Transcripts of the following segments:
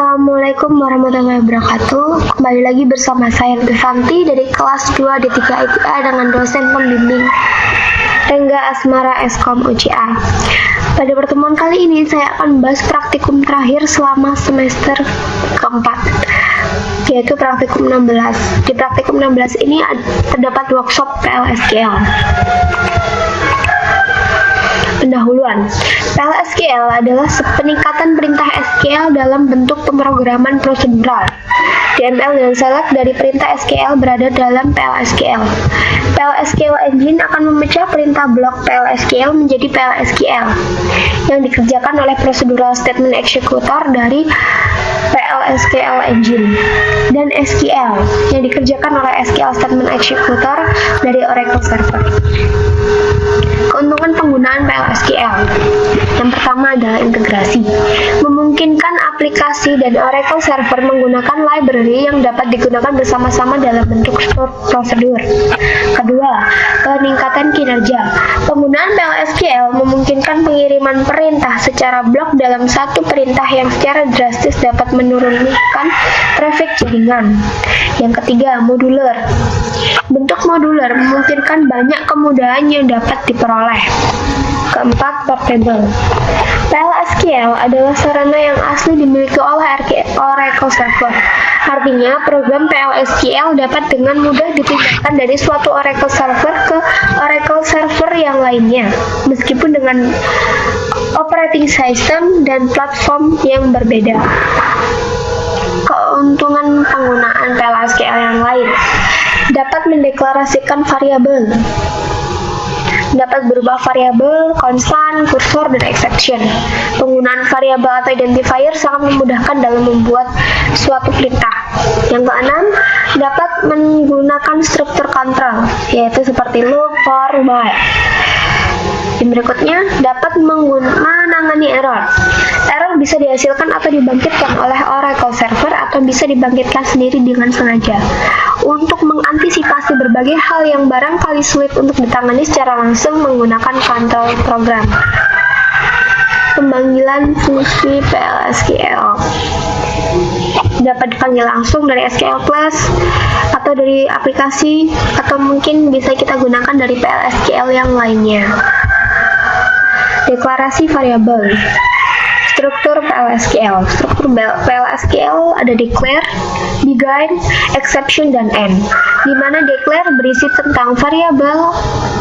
Assalamualaikum warahmatullahi wabarakatuh. Kembali lagi bersama saya Santi dari kelas 2 D3 IPA dengan dosen pembimbing Rengga Asmara Eskom UCA. Pada pertemuan kali ini saya akan membahas praktikum terakhir selama semester keempat, yaitu praktikum 16. Di praktikum 16 ini terdapat workshop PLSQL. Pendahuluan. PLSQL adalah peningkatan perintah SQL dalam bentuk pemrograman prosedural. DML dan select dari perintah SQL berada dalam PLSQL. PLSQL engine akan memecah perintah blok PLSQL menjadi PLSQL yang dikerjakan oleh procedural statement executor dari PLSQL engine dan SQL yang dikerjakan oleh SQL statement executor dari Oracle server. Keuntungan penggunaan PLSQL. Yang pertama adalah integrasi. Memungkinkan aplikasi dan Oracle server menggunakan library yang dapat digunakan bersama-sama dalam bentuk prosedur. Kedua, peningkatan kinerja. Penggunaan PLSQL memungkinkan pengiriman perintah secara blok dalam satu perintah yang secara drastis dapat menurunkan traffic jaringan. Yang ketiga, modular. Bentuk modular memungkinkan banyak kemudahan yang dapat diperoleh. Keempat, portable. PLSQL adalah sarana yang asli dimiliki oleh Oracle server. Artinya, program PLSQL dapat dengan mudah dipindahkan dari suatu Oracle server ke Oracle server yang lainnya, meskipun dengan operating system dan platform yang berbeda. Keuntungan penggunaan PLSQL yang lain. Dapat mendeklarasikan variabel, dapat berubah variabel, konstan, kursor, dan exception. Penggunaan variabel atau identifier sangat memudahkan dalam membuat suatu perintah. Yang keenam, dapat menggunakan struktur kontrol, yaitu seperti loop, for, while. Yang berikutnya, dapat menangani error. Error bisa dihasilkan atau dibangkitkan oleh Oracle server atau bisa dibangkitkan sendiri dengan sengaja. Untuk mengantisipasi berbagai hal yang barangkali sulit untuk ditangani secara langsung menggunakan control program. Pemanggilan fungsi PLSQL dapat dipanggil langsung dari SQL Plus atau dari aplikasi, atau mungkin bisa kita gunakan dari PLSQL yang lainnya. Deklarasi variabel. Struktur PLSQL. Struktur PLSQL ada declare, begin, exception, dan end. Di mana declare berisi tentang variabel,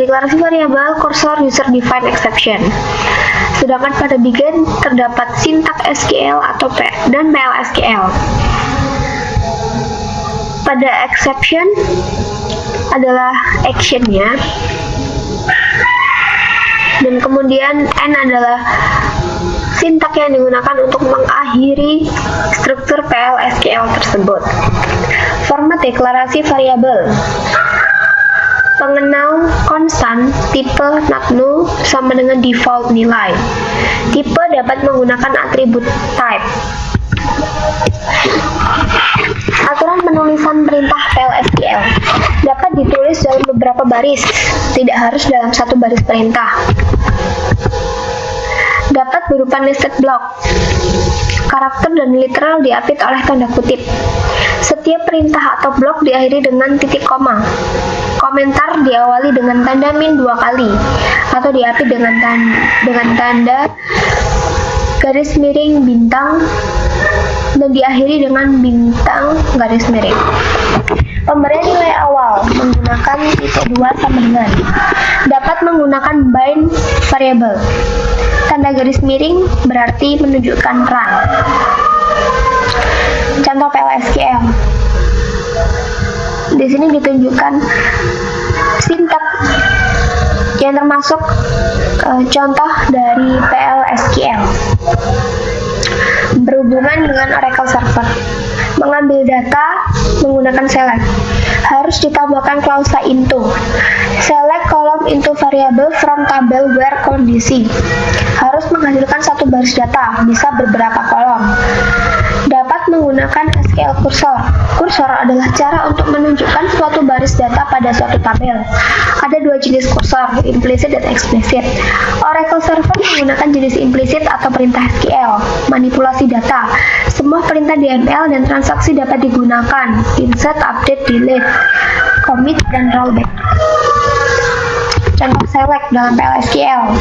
deklarasi variabel, kursor, user defined exception. Sedangkan pada begin terdapat sintak SQL atau dan PLSQL. Pada exception adalah actionnya, dan kemudian end adalah sintak yang digunakan untuk mengakhiri struktur PLSQL tersebut. Format deklarasi variabel. Pengenal konstan, tipe not null sama dengan default nilai. Tipe dapat menggunakan atribut type. Aturan penulisan perintah PLSQL dapat ditulis dalam beberapa baris, tidak harus dalam satu baris perintah. Dapat berupa nested block. Karakter dan literal diapit oleh tanda kutip. Setiap perintah atau blok diakhiri dengan titik koma. Komentar diawali dengan tanda min 2 kali atau diapit dengan tanda garis miring bintang dan diakhiri dengan bintang garis miring. Pemberian nilai awal menggunakan tipe 2 sama dengan. Dapat menggunakan bind variable. Tanda garis miring berarti menunjukkan run. Contoh PLSQL. Di sini ditunjukkan sintak yang termasuk contoh dari PLSQL. Berhubungan dengan Oracle server. Mengambil data menggunakan select. Harus ditambahkan klausa into. Select column into variable from tabel where kondisi. Harus menghasilkan satu baris data, bisa beberapa kolom. Dapat menggunakan menggunakan SQL Cursor. Cursor adalah cara untuk menunjukkan suatu baris data pada suatu tabel. Ada dua jenis kursor, implicit dan explicit. Oracle Server menggunakan jenis implicit atau perintah SQL, manipulasi data. Semua perintah DML dan transaksi dapat digunakan, insert, update, delete, commit, dan rollback. Contoh select dalam PLSQL.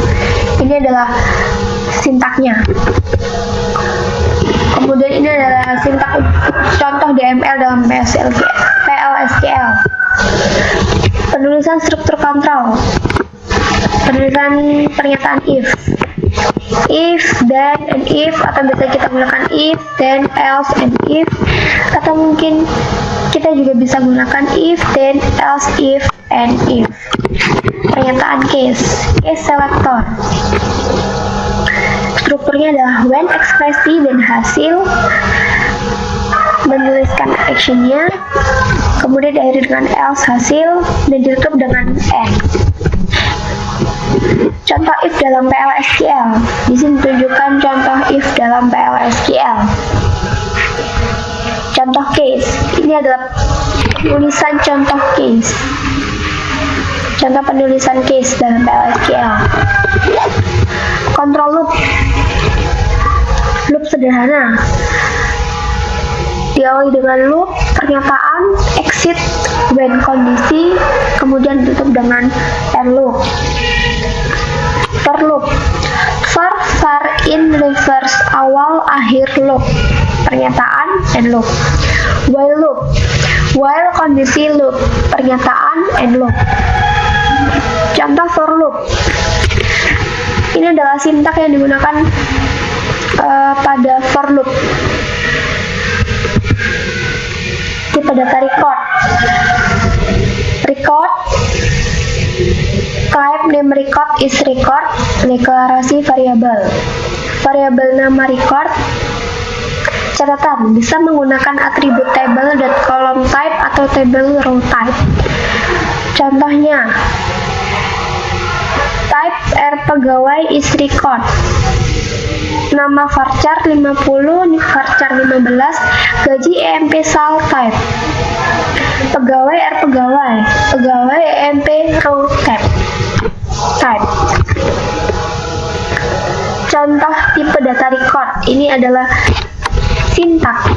Ini adalah sintaknya. Kemudian ini adalah sintak contoh DML dalam PLSQL. Penulisan struktur kontrol. Penulisan pernyataan if, then, and if, atau bisa kita gunakan if, then, else, and if, atau mungkin kita juga bisa gunakan if, then, else, if, and if. Pernyataan case selector. Strukturnya adalah when ekspresi dan hasil, menuliskan actionnya, kemudian diakhiri dengan else hasil, dan ditutup dengan and. Contoh if dalam PLSQL. Di sini tunjukkan contoh if dalam PLSQL. Contoh case. Ini adalah tulisan contoh case. Contoh penulisan case dalam PLSQL. Control loop. Loop sederhana. Diawali dengan loop, pernyataan, exit, when kondisi, kemudian ditutup dengan and loop. For loop. For, far, in, reverse, awal, akhir, loop. Pernyataan and loop. While loop. While kondisi loop. Pernyataan and loop. Contoh for loop. Ini adalah sintak yang digunakan pada for loop. Tipe data record. Record. Type name record is record. Deklarasi variabel. Variabel nama record. Catatan, bisa menggunakan atribut table dan column type atau table row type. Contohnya, type R pegawai is record. Nama varchar 50, varchar 15, gaji EMP sal type. Pegawai R pegawai, pegawai EMP row type. Contoh tipe data record. Ini adalah sintak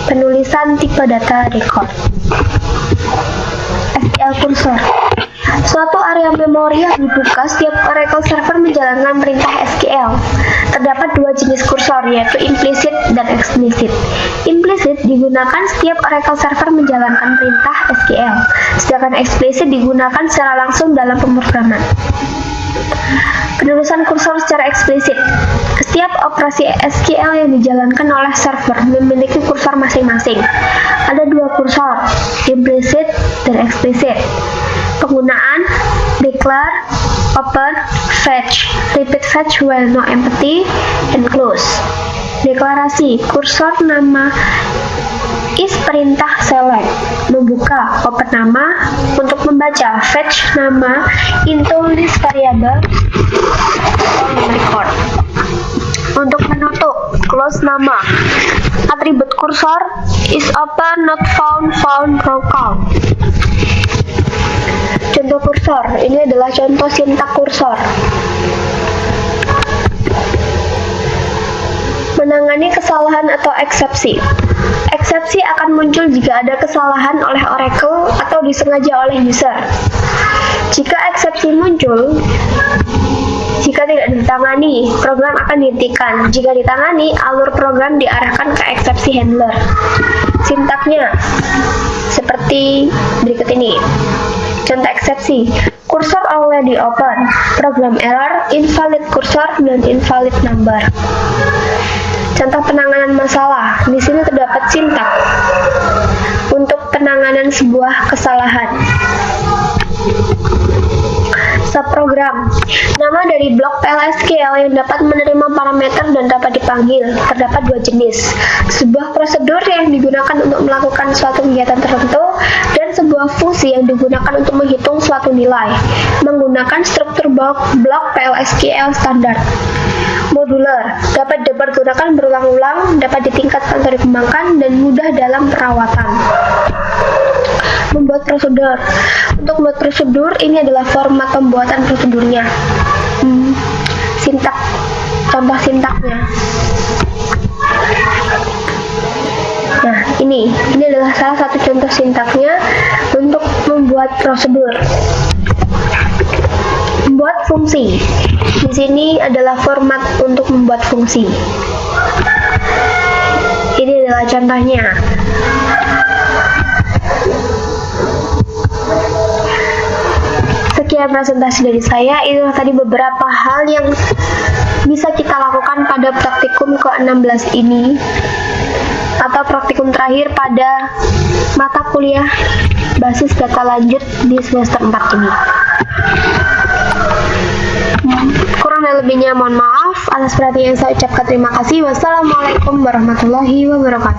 penulisan tipe data record. SQL Cursor. Suatu area memori yang dibuka setiap Oracle Server menjalankan perintah SQL. Terdapat dua jenis kursor, yaitu implicit dan explicit. Implicit digunakan setiap Oracle Server menjalankan perintah SQL, sedangkan explicit digunakan secara langsung dalam pemrograman. Penulisan kursor secara eksplisit. Setiap operasi SQL yang dijalankan oleh server memiliki kursor masing-masing. Ada dua kursor, implicit dan explicit. Penggunaan declare, open, fetch, repeat fetch while no empty, and close. Deklarasi, kursor nama is perintah select, membuka, open nama, untuk membaca, fetch nama, into list variable, record. Untuk menutup, close nama. Atribut kursor is open, not found, found, row count. Contoh kursor, ini adalah contoh sintak kursor. Menangani kesalahan atau eksepsi. Eksepsi akan muncul jika ada kesalahan oleh Oracle atau disengaja oleh user. Jika eksepsi muncul, jika tidak ditangani, program akan dihentikan. Jika ditangani, alur program diarahkan ke eksepsi handler. Sintaknya seperti berikut ini. Contoh eksepsi, kursor already open, program error, invalid kursor, dan invalid number. Contoh penanganan masalah, di sini terdapat sintak untuk penanganan sebuah kesalahan. Subprogram, nama dari blok PLSQL yang dapat menerima parameter dan dapat dipanggil. Terdapat dua jenis, sebuah prosedur yang digunakan untuk melakukan suatu kegiatan tertentu dan sebuah fungsi yang digunakan untuk menghitung suatu nilai menggunakan struktur blok PLSQL standar. Modular, dapat dipergunakan berulang-ulang, dapat ditingkatkan atau dikembangkan, dan mudah dalam perawatan. Membuat prosedur. Untuk membuat prosedur, ini adalah format pembuatan prosedurnya. Sintak, contoh sintaknya. Nah, ini adalah salah satu contoh sintaknya untuk membuat prosedur. Membuat fungsi. Di sini adalah format untuk membuat fungsi. Ini adalah contohnya. Sekian presentasi dari saya. Inilah tadi beberapa hal yang bisa kita lakukan pada praktikum ke-16 ini, atau praktikum terakhir pada mata kuliah basis data lanjut di semester 4 ini. Kurang dan lebihnya mohon maaf. Atas perhatian yang saya ucapkan terima kasih. Wassalamualaikum warahmatullahi wabarakatuh.